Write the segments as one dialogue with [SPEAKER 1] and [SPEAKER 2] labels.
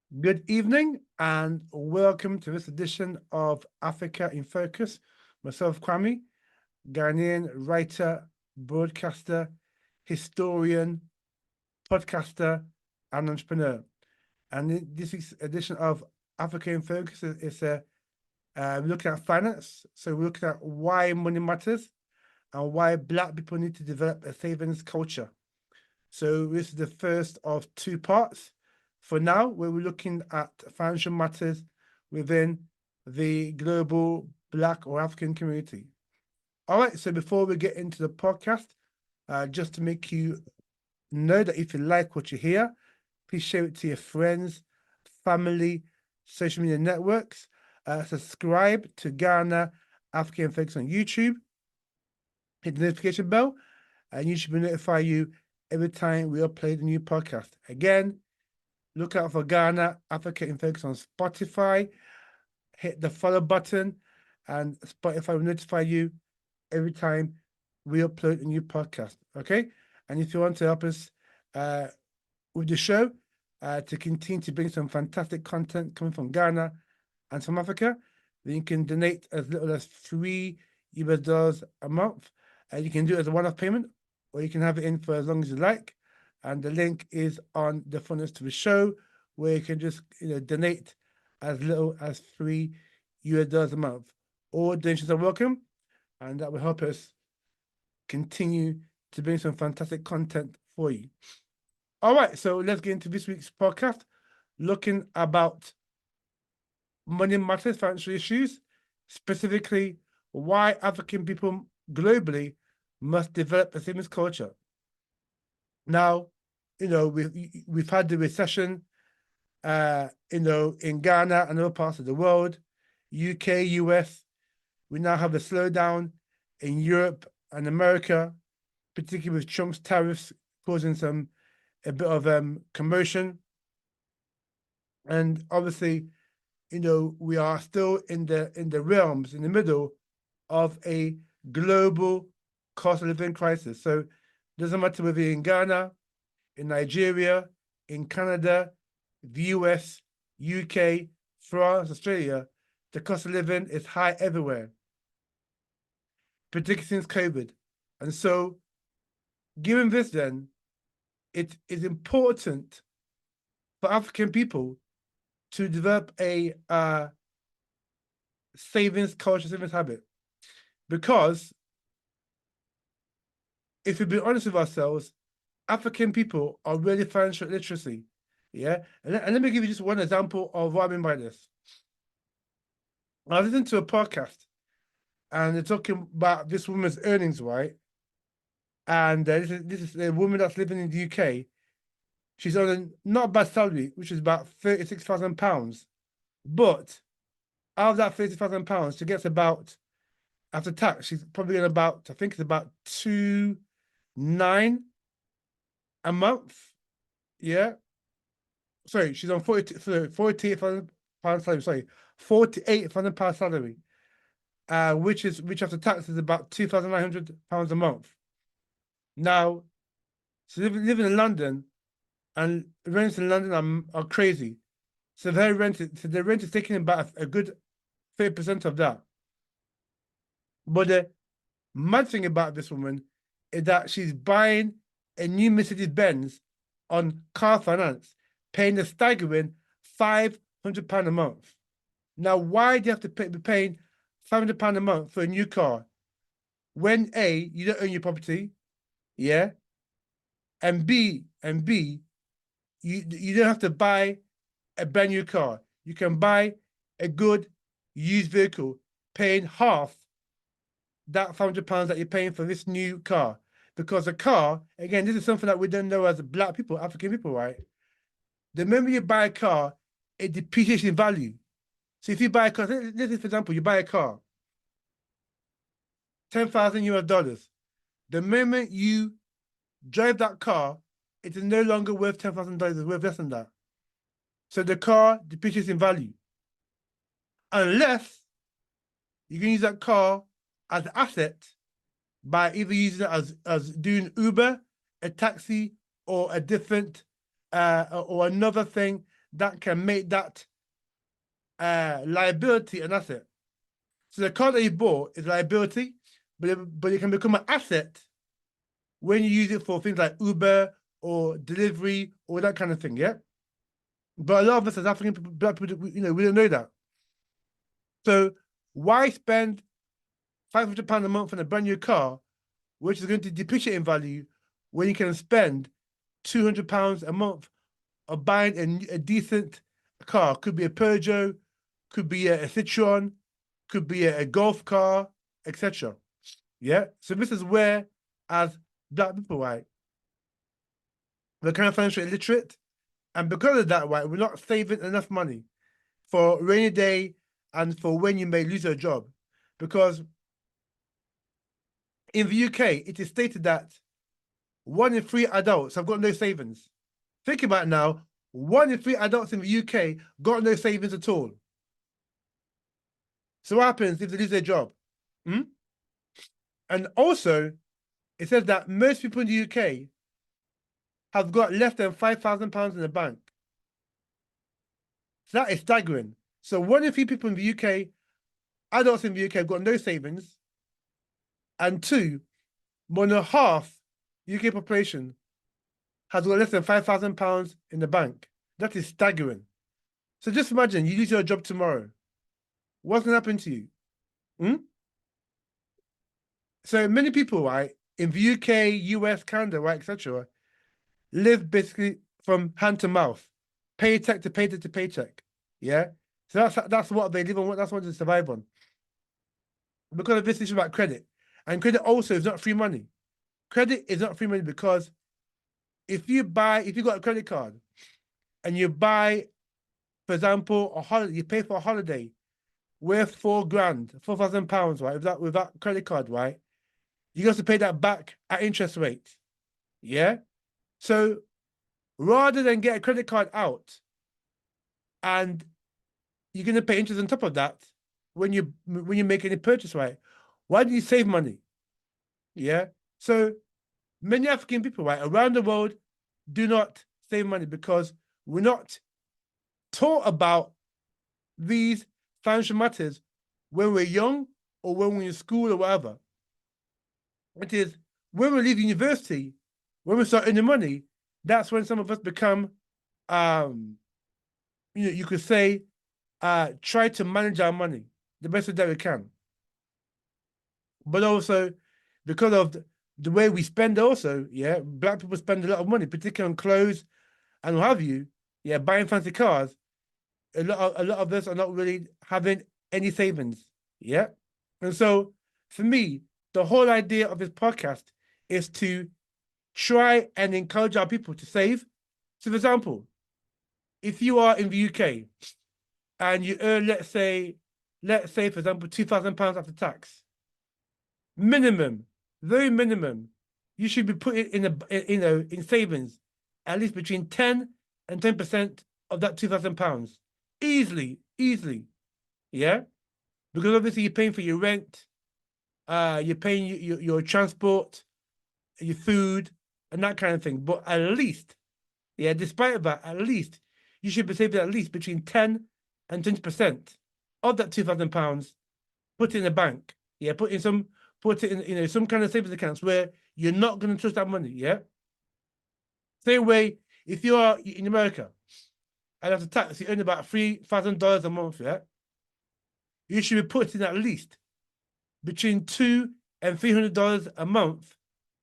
[SPEAKER 1] Good evening and welcome to this edition of Africa in Focus. Myself, Kwame, Ghanaian writer, broadcaster, historian, podcaster, and entrepreneur. And in this week's edition of Africa in Focus is we're looking at finance. So we're looking at why money matters and why Black people need to develop a savings culture. So this is the first of two parts for now, where we're looking at financial matters within the global Black or African community. All right, so before we get into the podcast, just to make you know that if you like what you hear, please share it to your friends, family, social media networks. Subscribe to Ghana African Focus on YouTube. Hit the notification bell, and YouTube will notify you every time we upload a new podcast. Again, look out for Ghana Africa in Focus on Spotify. Hit the follow button, and Spotify will notify you every time we upload a new podcast. Okay, and if you want to help us with the show to continue to bring some fantastic content coming from Ghana and from Africa, then you can donate as little as $3 a month. You can do it as a one-off payment, or you can have it in for as long as you like. And the link is on the front to the show, where you can just donate as little as $3 a month. All donations are welcome, and that will help us continue to bring some fantastic content for you. All right, so let's get into this week's podcast, looking about money matters, financial issues, specifically why African people globally must develop a savings culture. Now, we've had the recession, in Ghana and other parts of the world, UK, US. We now have a slowdown in Europe and America, particularly with Trump's tariffs causing a bit of commotion. And obviously, we are still in the realms, in the middle of a global cost of living crisis. So it doesn't matter whether you're in Ghana, in Nigeria, in Canada, the US, UK, France, Australia, the cost of living is high everywhere, particularly since COVID. And so, given this, then, it is important for African people to develop a savings culture, savings habit. Because if we be honest with ourselves, African people are really financial literacy. Yeah. And let me give you just one example of what I mean by this. I was listening to a podcast and they're talking about this woman's earnings, right? And this is a woman that's living in the UK. She's on a not bad salary, which is about £36,000. But out of that £36,000, she gets about, after tax, she's probably getting about, I think it's about 2.9 a month. Yeah. Sorry, she's on 48,000 pound salary. Sorry, £48,000 salary, which after tax is about £2,900 a month. Now, so living in London, and rents in London are crazy. So the rent is taking about a good 30% of that. But the mad thing about this woman is that she's buying a new Mercedes-Benz on car finance, paying a staggering £500 a month. Now, why do you have to be paying £500 a month for a new car when A, you don't own your property, yeah, and B, you don't have to buy a brand new car. You can buy a good used vehicle, paying half that £500 that you're paying for this new car. Because a car, again, this is something that we don't know as Black people, African people, right? The moment you buy a car, it depreciates in value. So if you buy a car, let's say, for example, you buy a car, $10,000. The moment you drive that car, it is no longer worth $10,000, it's worth less than that. So the car depreciates in value. Unless you can use that car as an asset by either using it as doing Uber, a taxi, or a different or another thing that can make that liability an asset. So the car that you bought is liability, but it can become an asset when you use it for things like Uber or delivery or that kind of thing, yeah? But a lot of us as African people, black people, we don't know that. So why spend £500 a month on a brand new car, which is going to depreciate in value, when you can spend £200 a month on buying a decent car? Could be a Peugeot, could be a Citroen, could be a golf car, etc. Yeah. So this is where, as black people, right, we're kind of financially illiterate, and because of that, right, we're not saving enough money for rainy day and for when you may lose your job, because in the UK it is stated that 1 in 3 adults have got no savings. Think about it now. 1 in 3 adults in the UK got no savings at all. So what happens if they lose their job? Hmm? And also, it says that most people in the UK have got less than £5,000 in the bank. So that is staggering. So 1 in 3 people in the UK, adults in the UK, have got no savings. And 2, more than half UK population has got less than £5,000 in the bank. That is staggering. So just imagine you lose your job tomorrow. What's going to happen to you? Hmm? So many people, right, in the UK, US, Canada, right, etc., live basically from hand to mouth, paycheck to paycheck to paycheck. Yeah. So that's what they live on. That's what they survive on. Because of this issue about credit, and credit also is not free money. Credit is not free money because if you got a credit card and you buy, for example, a holiday, you pay for a holiday worth £4,000, right? With that credit card, right? You have to pay that back at interest rates. Yeah. So rather than get a credit card out and you're going to pay interest on top of that when you make any purchase, right? Why do you save money? Yeah. So many African people, right, around the world do not save money because we're not taught about these financial matters when we're young or when we're in school or whatever. It is when we leave university, when we start earning money, that's when some of us become, you could say, try to manage our money the best way that we can. But also, because of the way we spend also, yeah, black people spend a lot of money, particularly on clothes and what have you, yeah, buying fancy cars. A lot of us are not really having any savings, yeah? And so, for me, the whole idea of this podcast is to try and encourage our people to save. So, for example, if you are in the UK and you earn, let's say, for example, £2,000 after tax, minimum, very minimum, you should be putting in savings at least between 10 and 10% of that £2,000 easily, yeah, because obviously you're paying for your rent, you're paying your transport, your food, and that kind of thing. But at least, yeah, despite that, at least you should be saving at least between 10 and 20% of that £2,000. Put it in a bank, yeah, put it in some kind of savings accounts where you're not going to trust that money, yeah. Same way, if you are in America and after tax you earn about $3,000 a month, yeah, you should be putting at least between $200 and $300 a month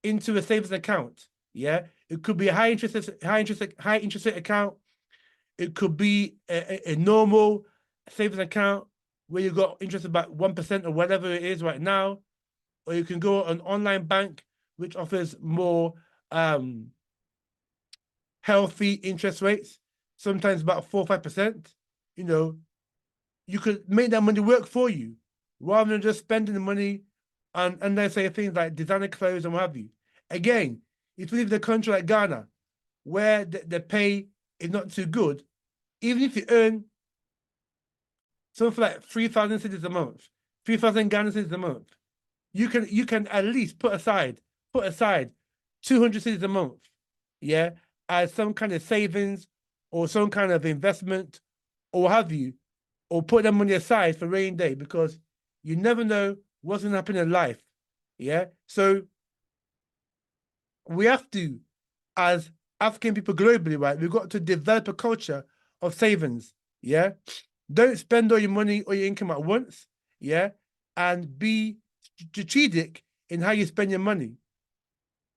[SPEAKER 1] into a savings account. Yeah, it could be a high interest rate account. It could be a normal savings account where you got interest about 1% or whatever it is right now, or you can go on an online bank which offers more healthy interest rates, sometimes about 4 or 5%. You know, you could make that money work for you rather than just spending the money and let's say things like designer clothes and what have you. Again, if you live in a country like Ghana, where the pay is not too good, even if you earn something like 3,000 cedis a month, 3,000 Ghana cedis a month, you can at least put aside 200 cedis a month, yeah, as some kind of savings or some kind of investment or what have you, or put that money aside for rainy day because you never know what's going to happen in life. Yeah. So we have to, as African people globally, right, we've got to develop a culture of savings. Yeah. Don't spend all your money or your income at once. Yeah. And be strategic in how you spend your money,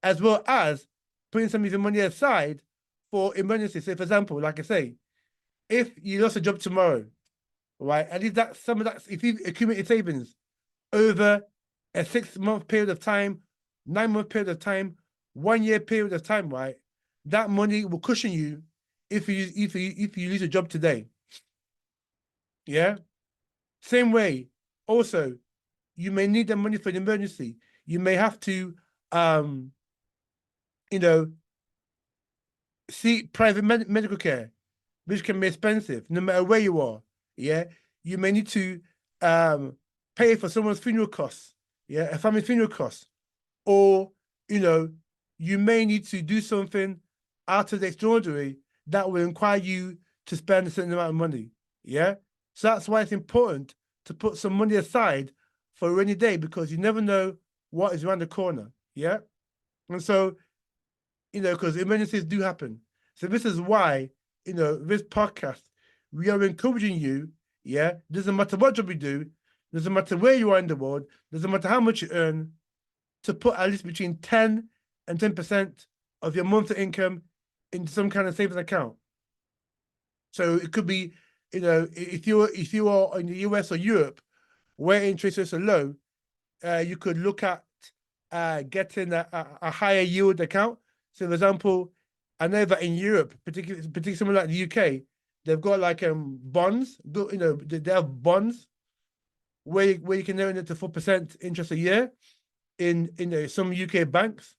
[SPEAKER 1] as well as putting some of your money aside for emergencies. So, for example, like I say, if you lost a job tomorrow, right, at least that some of that, if you've accumulated savings over a 6 month period of time, 9 month period of time, 1 year period of time, right, that money will cushion you if you lose a job today. Yeah. Same way. Also, you may need the money for an emergency. You may have to, um, you know, seek private medical care, which can be expensive, no matter where you are. Yeah, you may need to um, pay for someone's funeral costs. Yeah, a family funeral costs, or you know, you may need to do something out of the extraordinary that will require you to spend a certain amount of money. Yeah, so that's why it's important to put some money aside for a rainy day because you never know what is around the corner. Yeah, and so because emergencies do happen. So this is why, this podcast, we are encouraging you, yeah, doesn't matter what job you do, doesn't matter where you are in the world, doesn't matter how much you earn, to put at least between 10 and 10% of your monthly income into some kind of savings account. So it could be, if you are in the US or Europe, where interest rates are low, you could look at getting a higher yield account. So, for example, I know that in Europe, particularly somewhere like the UK, they've got like bonds. They have bonds where you can earn it to 4% interest a year in some UK banks.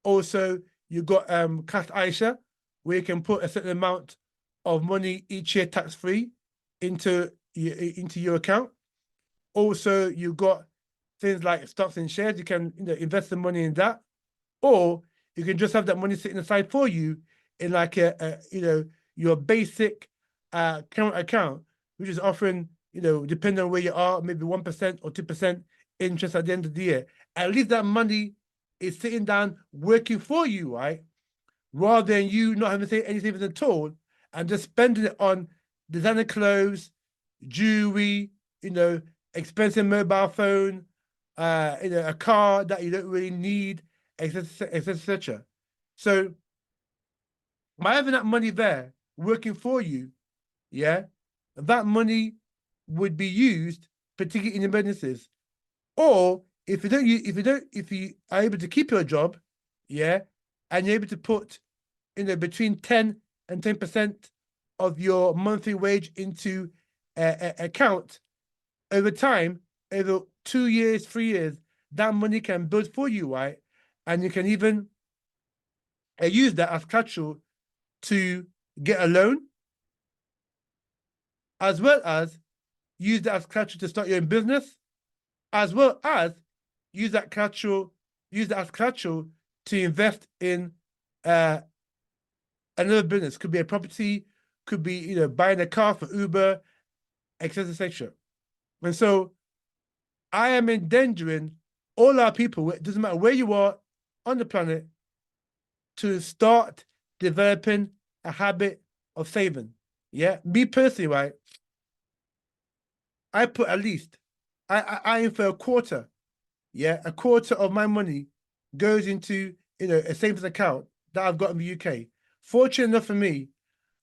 [SPEAKER 1] Also, you got cash ISA, where you can put a certain amount of money each year tax free into your account. Also, you got things like stocks and shares. You can invest the money in that, or you can just have that money sitting aside for you in like your basic current account, which is offering depending on where you are, maybe 1% or 2% interest at the end of the year. At least that money is sitting down working for you, right? Rather than you not having to say any savings at all and just spending it on designer clothes, jewelry, expensive mobile phone, a car that you don't really need, etc., etc. So by having that money there working for you, yeah, that money would be used particularly in emergencies. Or if you are able to keep your job, yeah, and you're able to put between 10 and 10% of your monthly wage into a account over time, over 2 years, 3 years, that money can build for you, right? And you can even use that as collateral to get a loan, as well as use that as collateral to start your own business, as well as use that as collateral to invest in uh, another business. Could be a property, could be buying a car for Uber, etc., etc. And so I am endangering all our people, it doesn't matter where you are on the planet, to start developing a habit of saving. Yeah, me personally, right? I put at least, I aim for a quarter. Yeah, a quarter of my money goes into a savings account that I've got in the UK. Fortunate enough for me,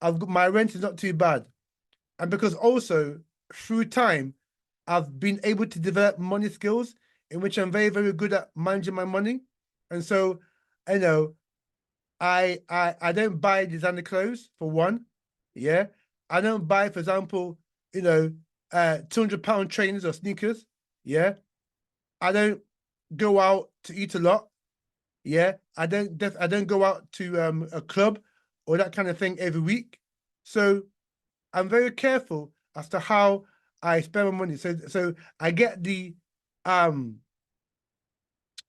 [SPEAKER 1] my rent is not too bad, and because also through time, I've been able to develop money skills in which I'm very, very good at managing my money. And so, you know, I don't buy designer clothes for one. Yeah. I don't buy, for example, 200-pound trainers or sneakers. Yeah. I don't go out to eat a lot. Yeah. I don't go out to a club or that kind of thing every week. So I'm very careful as to how I spend my money. So I get um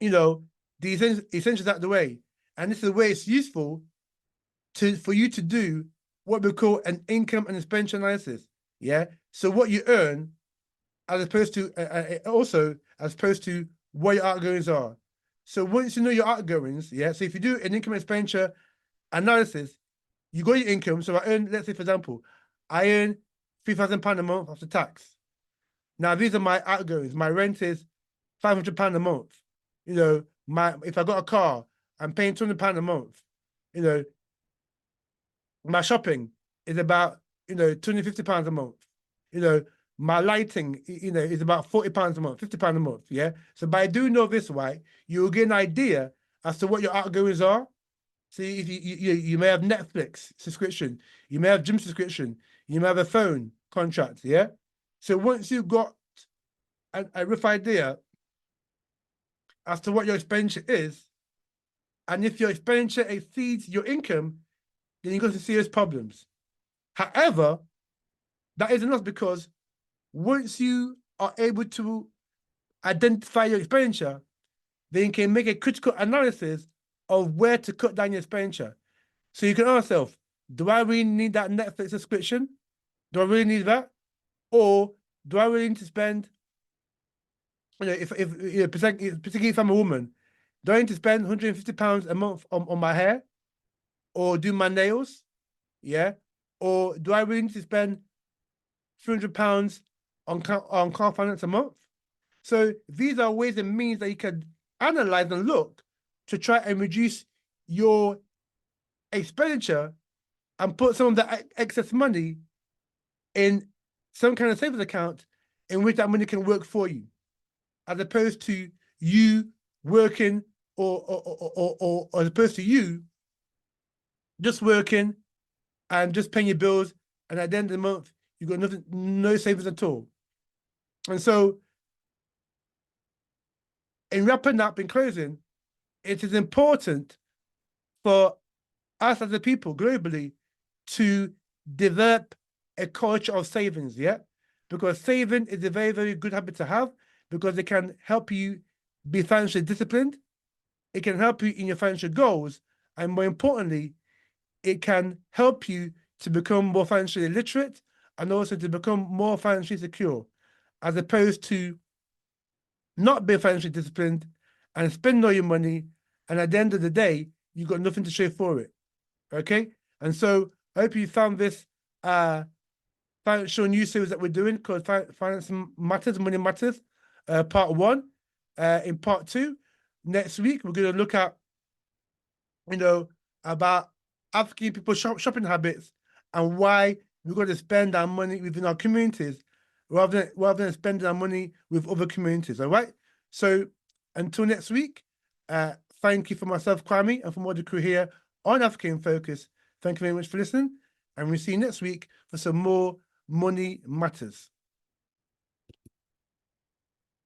[SPEAKER 1] you know the essentials out of the way, and this is the way it's useful for you to do what we call an income and expenditure analysis. Yeah. So what you earn, as opposed to also as opposed to what your outgoings are. So once you know your outgoings, yeah. So if you do an income and expenditure analysis, you got your income. So I earn, let's say for example, I earn £3,000 a month after tax. Now these are my outgoings. My rent is £500 a month. You know, if I got a car, I'm paying £200 a month. You know, my shopping is about, £250 a month. You know, my lighting, is about £40 a month, £50 a month. Yeah. So by doing all this, right, you'll get an idea as to what your outgoings are. See, if you may have Netflix subscription, you may have gym subscription, you may have a phone contract. Yeah. So once you've got a rough idea as to what your expenditure is, and if your expenditure exceeds your income, then you go to serious problems. However, that isn't enough, because once you are able to identify your expenditure, then you can make a critical analysis of where to cut down your expenditure. So you can ask yourself, do I really need that Netflix subscription? Do I really need that? Or do I really need to spend, particularly if I'm a woman, do I need to spend £150 a month on my hair or do my nails? Yeah. Or do I really need to spend £300 on car finance a month? So these are ways and means that you can analyze and look to try and reduce your expenditure and put some of that excess money in some kind of savings account in which that money can work for you, as opposed to you working or as opposed to you just working and just paying your bills, and at the end of the month you've got nothing, no savings at all. And so, in wrapping up, in closing, it is important for us as a people globally to develop a culture of savings, yeah? Because saving is a very, very good habit to have, because it can help you be financially disciplined, it can help you in your financial goals, and more importantly, it can help you to become more financially literate and also to become more financially secure, as opposed to not being financially disciplined and spending all your money, and at the end of the day, you've got nothing to show for it. Okay? And so I hope you found this financial news series that we're doing called Finance Matters, Money Matters, part 1. In part 2, next week, we're going to look at, about African people's shopping habits and why we've got to spend our money within our communities rather than spending our money with other communities. All right. So until next week, thank you for myself, Kwame, and from all the crew here on Africa in Focus. Thank you very much for listening, and we'll see you next week for some more Money Matters.